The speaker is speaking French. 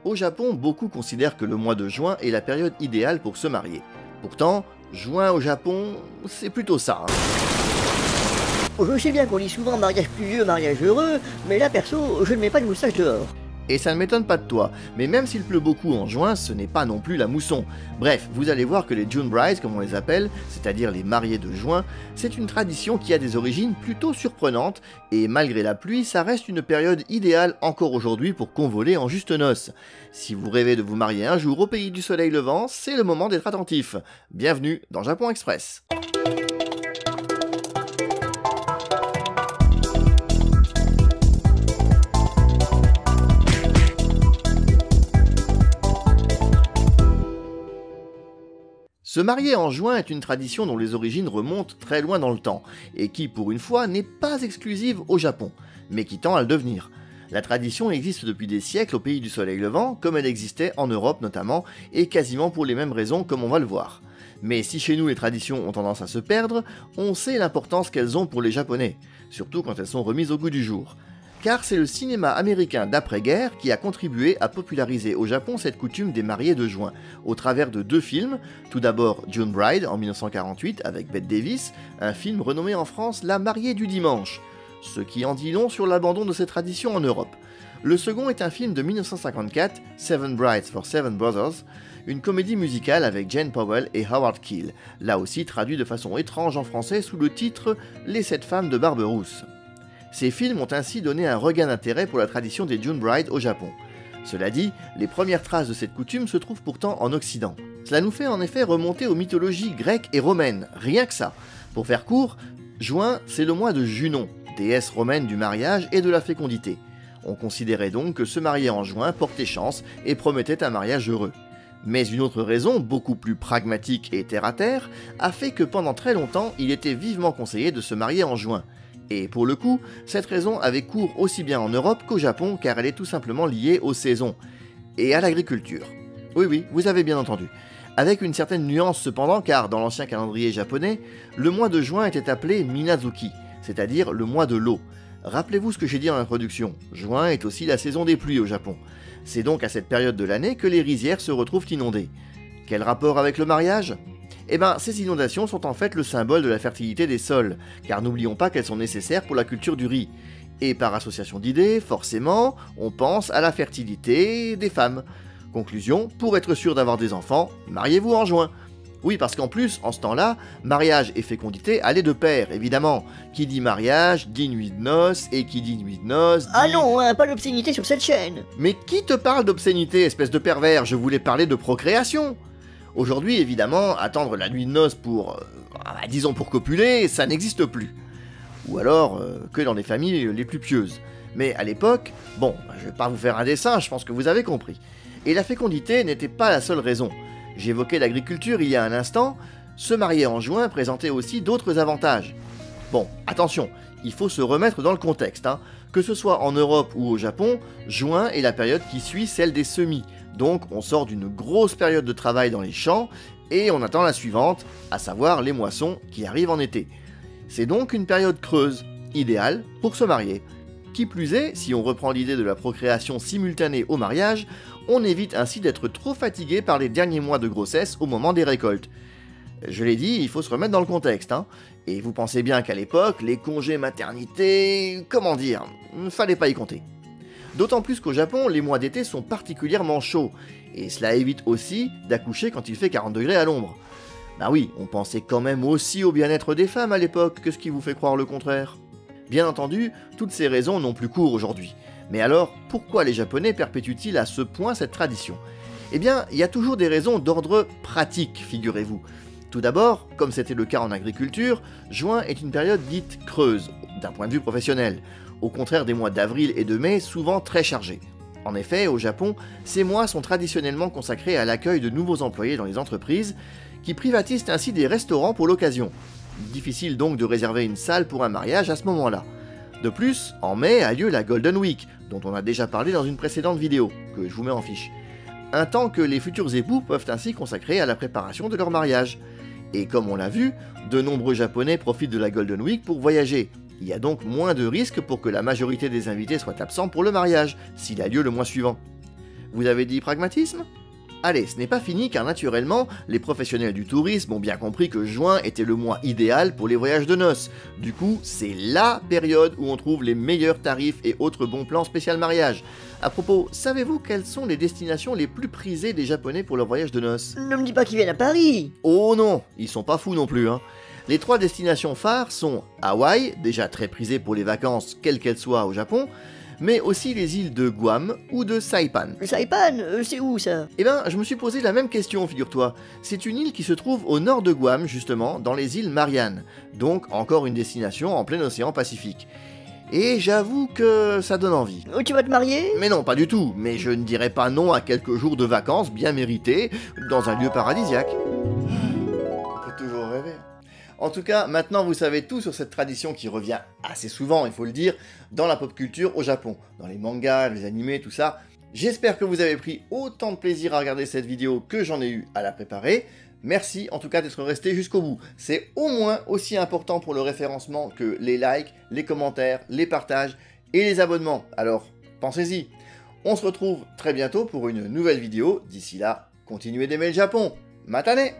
Au Japon, beaucoup considèrent que le mois de juin est la période idéale pour se marier. Pourtant, juin au Japon, c'est plutôt ça. Je sais bien qu'on dit souvent mariage pluvieux, mariage heureux, mais là perso, je ne mets pas de moustache dehors. Et ça ne m'étonne pas de toi, mais même s'il pleut beaucoup en juin, ce n'est pas non plus la mousson. Bref, vous allez voir que les June Brides, comme on les appelle, c'est-à-dire les mariés de juin, c'est une tradition qui a des origines plutôt surprenantes, et malgré la pluie, ça reste une période idéale encore aujourd'hui pour convoler en juste noces. Si vous rêvez de vous marier un jour au pays du soleil levant, c'est le moment d'être attentif. Bienvenue dans Japon Express. Se marier en juin est une tradition dont les origines remontent très loin dans le temps, et qui, pour une fois, n'est pas exclusive au Japon, mais qui tend à le devenir. La tradition existe depuis des siècles au pays du soleil levant, comme elle existait en Europe notamment, et quasiment pour les mêmes raisons comme on va le voir. Mais si chez nous les traditions ont tendance à se perdre, on sait l'importance qu'elles ont pour les Japonais, surtout quand elles sont remises au goût du jour. Car c'est le cinéma américain d'après-guerre qui a contribué à populariser au Japon cette coutume des mariés de juin, au travers de deux films, tout d'abord June Bride en 1948 avec Bette Davis, un film renommé en France La mariée du dimanche, ce qui en dit long sur l'abandon de ces traditions en Europe. Le second est un film de 1954, Seven Brides for Seven Brothers, une comédie musicale avec Jane Powell et Howard Keel, là aussi traduit de façon étrange en français sous le titre Les 7 femmes de Barberousse. Ces films ont ainsi donné un regain d'intérêt pour la tradition des June Bride au Japon. Cela dit, les premières traces de cette coutume se trouvent pourtant en Occident. Cela nous fait en effet remonter aux mythologies grecques et romaines, rien que ça. Pour faire court, juin, c'est le mois de Junon, déesse romaine du mariage et de la fécondité. On considérait donc que se marier en juin portait chance et promettait un mariage heureux. Mais une autre raison, beaucoup plus pragmatique et terre-à-terre, a fait que pendant très longtemps, il était vivement conseillé de se marier en juin. Et pour le coup, cette raison avait cours aussi bien en Europe qu'au Japon car elle est tout simplement liée aux saisons et à l'agriculture. Oui, vous avez bien entendu. Avec une certaine nuance cependant car dans l'ancien calendrier japonais, le mois de juin était appelé Minazuki, c'est-à-dire le mois de l'eau. Rappelez-vous ce que j'ai dit en introduction, juin est aussi la saison des pluies au Japon. C'est donc à cette période de l'année que les rizières se retrouvent inondées. Quel rapport avec le mariage ? Eh bien, ces inondations sont en fait le symbole de la fertilité des sols, car n'oublions pas qu'elles sont nécessaires pour la culture du riz. Et par association d'idées, forcément, on pense à la fertilité des femmes. Conclusion, pour être sûr d'avoir des enfants, mariez-vous en juin. Oui, parce qu'en plus, en ce temps-là, mariage et fécondité allaient de pair, évidemment. Qui dit mariage, dit nuit de noces, et qui dit nuit de noces, dit... Ah non, hein, pas d'obscénité sur cette chaîne. Mais qui te parle d'obscénité, espèce de pervers ? Je voulais parler de procréation. Aujourd'hui, évidemment, attendre la nuit de noces pour, disons pour copuler, ça n'existe plus. Ou alors, que dans les familles les plus pieuses. Mais à l'époque, bon, je vais pas vous faire un dessin, je pense que vous avez compris. Et la fécondité n'était pas la seule raison. J'évoquais l'agriculture il y a un instant, se marier en juin présentait aussi d'autres avantages. Bon, attention, il faut se remettre dans le contexte, hein. Que ce soit en Europe ou au Japon, juin est la période qui suit celle des semis. Donc on sort d'une grosse période de travail dans les champs et on attend la suivante, à savoir les moissons qui arrivent en été. C'est donc une période creuse, idéale pour se marier. Qui plus est, si on reprend l'idée de la procréation simultanée au mariage, on évite ainsi d'être trop fatigué par les derniers mois de grossesse au moment des récoltes. Je l'ai dit, il faut se remettre dans le contexte, hein. Et vous pensez bien qu'à l'époque, les congés maternité, comment dire, fallait pas y compter. D'autant plus qu'au Japon, les mois d'été sont particulièrement chauds, et cela évite aussi d'accoucher quand il fait 40 degrés à l'ombre. Bah oui, on pensait quand même aussi au bien-être des femmes à l'époque, que ce qui vous fait croire le contraire. Bien entendu, toutes ces raisons n'ont plus cours aujourd'hui. Mais alors, pourquoi les Japonais perpétuent-ils à ce point cette tradition ? Eh bien, il y a toujours des raisons d'ordre pratique, figurez-vous. Tout d'abord, comme c'était le cas en agriculture, juin est une période dite creuse, d'un point de vue professionnel, au contraire des mois d'avril et de mai, souvent très chargés. En effet, au Japon, ces mois sont traditionnellement consacrés à l'accueil de nouveaux employés dans les entreprises, qui privatisent ainsi des restaurants pour l'occasion. Difficile donc de réserver une salle pour un mariage à ce moment-là. De plus, en mai a lieu la Golden Week, dont on a déjà parlé dans une précédente vidéo, que je vous mets en fiche. Un temps que les futurs époux peuvent ainsi consacrer à la préparation de leur mariage. Et comme on l'a vu, de nombreux Japonais profitent de la Golden Week pour voyager. Il y a donc moins de risques pour que la majorité des invités soient absents pour le mariage, s'il a lieu le mois suivant. Vous avez dit pragmatisme? Allez, ce n'est pas fini car naturellement, les professionnels du tourisme ont bien compris que juin était le mois idéal pour les voyages de noces. Du coup, c'est LA période où on trouve les meilleurs tarifs et autres bons plans spécial mariage. À propos, savez-vous quelles sont les destinations les plus prisées des Japonais pour leur voyage de noces? Ne me dis pas qu'ils viennent à Paris. Oh non, ils sont pas fous non plus, hein. Les 3 destinations phares sont Hawaï, déjà très prisée pour les vacances quelles qu'elles soient au Japon, mais aussi les îles de Guam ou de Saipan. Le Saipan, c'est où ça? Eh ben, je me suis posé la même question, figure-toi. C'est une île qui se trouve au nord de Guam, justement, dans les îles Mariannes. Donc, encore une destination en plein océan Pacifique. Et j'avoue que ça donne envie. Oh, tu vas te marier? Mais non, pas du tout. Mais je ne dirais pas non à quelques jours de vacances bien mérités dans un lieu paradisiaque. On peut toujours rêver. En tout cas, maintenant vous savez tout sur cette tradition qui revient assez souvent, il faut le dire, dans la pop culture au Japon, dans les mangas, les animés, tout ça. J'espère que vous avez pris autant de plaisir à regarder cette vidéo que j'en ai eu à la préparer. Merci en tout cas d'être resté jusqu'au bout. C'est au moins aussi important pour le référencement que les likes, les commentaires, les partages et les abonnements. Alors, pensez-y. On se retrouve très bientôt pour une nouvelle vidéo. D'ici là, continuez d'aimer le Japon. Matane!